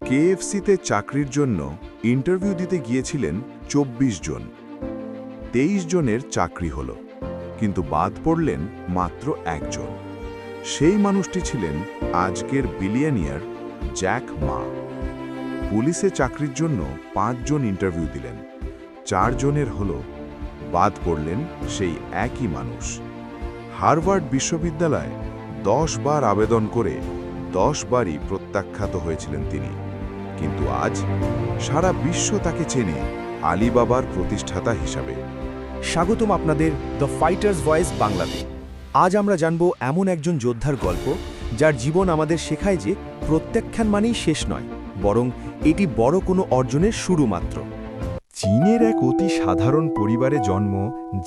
কেএফসিতে চাকরির জন্য ইন্টারভিউ দিতে গিয়েছিলেন ২৪ জন। ২৩ জনের চাকরি হলো, কিন্তু বাদ পড়লেন মাত্র একজন। সেই মানুষটি ছিলেন আজকের বিলিয়নিয়ার জ্যাক মা। পুলিশে চাকরির জন্য ৫ জন ইন্টারভিউ দিলেন, ৪ জনের হলো, বাদ পড়লেন সেই একই মানুষ। হার্ভার্ড বিশ্ববিদ্যালয়ে ১০ বার আবেদন করে ১০ বারই প্রত্যাখ্যাত হয়েছিলেন তিনি, কিন্তু আজ সারা বিশ্ব তাকে চেনে আলিবাবার প্রতিষ্ঠাতা হিসাবে। স্বাগতম আপনাদের দ্য ফাইটার্স ভয়েস বাংলাতে। আজ আমরা জানব এমন একজন যোদ্ধার গল্প, যার জীবন আমাদের শেখায় যে প্রত্যাখ্যান মানেই শেষ নয়, বরং এটি বড় কোনো অর্জনের শুরু মাত্র। চীনের এক অতি সাধারণ পরিবারে জন্ম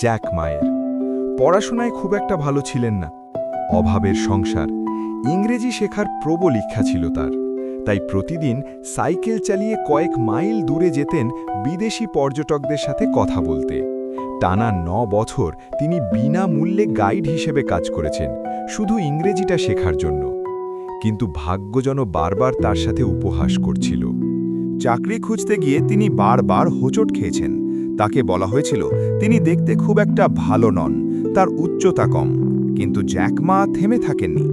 জ্যাক মায়ের। পড়াশোনায় খুব একটা ভালো ছিলেন না, অভাবের সংসার, ইংরেজি শেখার প্রবল ইচ্ছা ছিল তার। তাই প্রতিদিন সাইকেল চালিয়ে কয়েক মাইল দূরে যেতেন বিদেশি পর্যটকদের সাথে কথা বলতে। টানা ৯ বছর তিনি বিনামূল্যে গাইড হিসেবে কাজ করেছেন, শুধু ইংরেজিটা শেখার জন্য। কিন্তু ভাগ্য যেন বারবার তার সাথে উপহাস করছিল। চাকরি খুঁজতে গিয়ে তিনি বারবার হোঁচট খেয়েছেন। তাকে বলা হয়েছিল তিনি দেখতে খুব একটা ভালো নন, তার উচ্চতা কম। কিন্তু জ্যাক মা থেমে থাকেননি।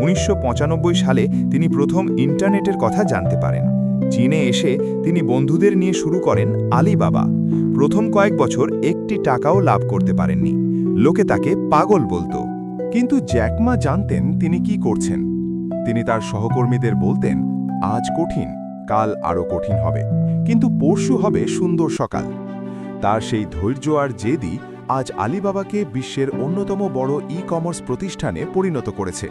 ১৯৯৫ সালে তিনি প্রথম ইন্টারনেটের কথা জানতে পারেন। চীনে এসে তিনি বন্ধুদের নিয়ে শুরু করেন আলিবাবা। প্রথম কয়েক বছর একটি টাকাও লাভ করতে পারেননি। লোকে তাকে পাগল বলতো। কিন্তু জ্যাক মা জানতেন তিনি কি করছেন। তিনি তার সহকর্মীদের বলতেন, আজ কঠিন, কাল আরও কঠিন হবে, কিন্তু পরশু হবে সুন্দর সকাল। তার সেই ধৈর্য আর জেদই আজ আলিবাবাকে বিশ্বের অন্যতম বড় ই-কমার্স প্রতিষ্ঠানে পরিণত করেছে।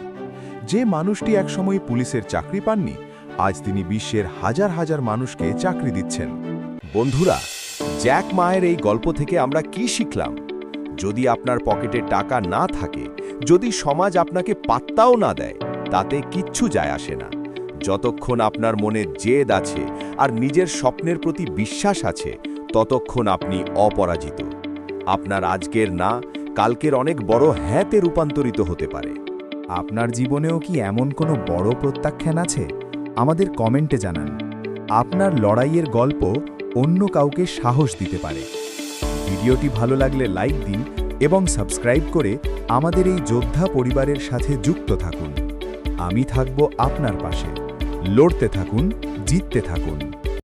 যে মানুষটি একসময় পুলিশের চাকরি পাননি, আজ তিনি বিশ্বের হাজার হাজার মানুষকে চাকরি দিচ্ছেন। বন্ধুরা, জ্যাক মায়ের এই গল্প থেকে আমরা কি শিখলাম? যদি আপনার পকেটে টাকা না থাকে, যদি সমাজ আপনাকে পাত্তাও না দেয়, তাতে কিচ্ছু যায় আসে না। যতক্ষণ আপনার মনে জেদ আছে আর নিজের স্বপ্নের প্রতি বিশ্বাস আছে, ততক্ষণ আপনি অপরাজিত। আপনার আজকের না, কালকের অনেক বড় হ্যাঁতে রূপান্তরিত হতে পারে। আপনার জীবনেও কি এমন কোনো বড় প্রত্যাখ্যান আছে? আমাদের কমেন্টে জানান। আপনার লড়াইয়ের গল্প অন্য কাউকে সাহস দিতে পারে। ভিডিওটি ভালো লাগলে লাইক দিন এবং সাবস্ক্রাইব করে আমাদের এই যোদ্ধা পরিবারের সাথে যুক্ত থাকুন। আমি থাকব আপনার পাশে। লড়তে থাকুন, জিততে থাকুন।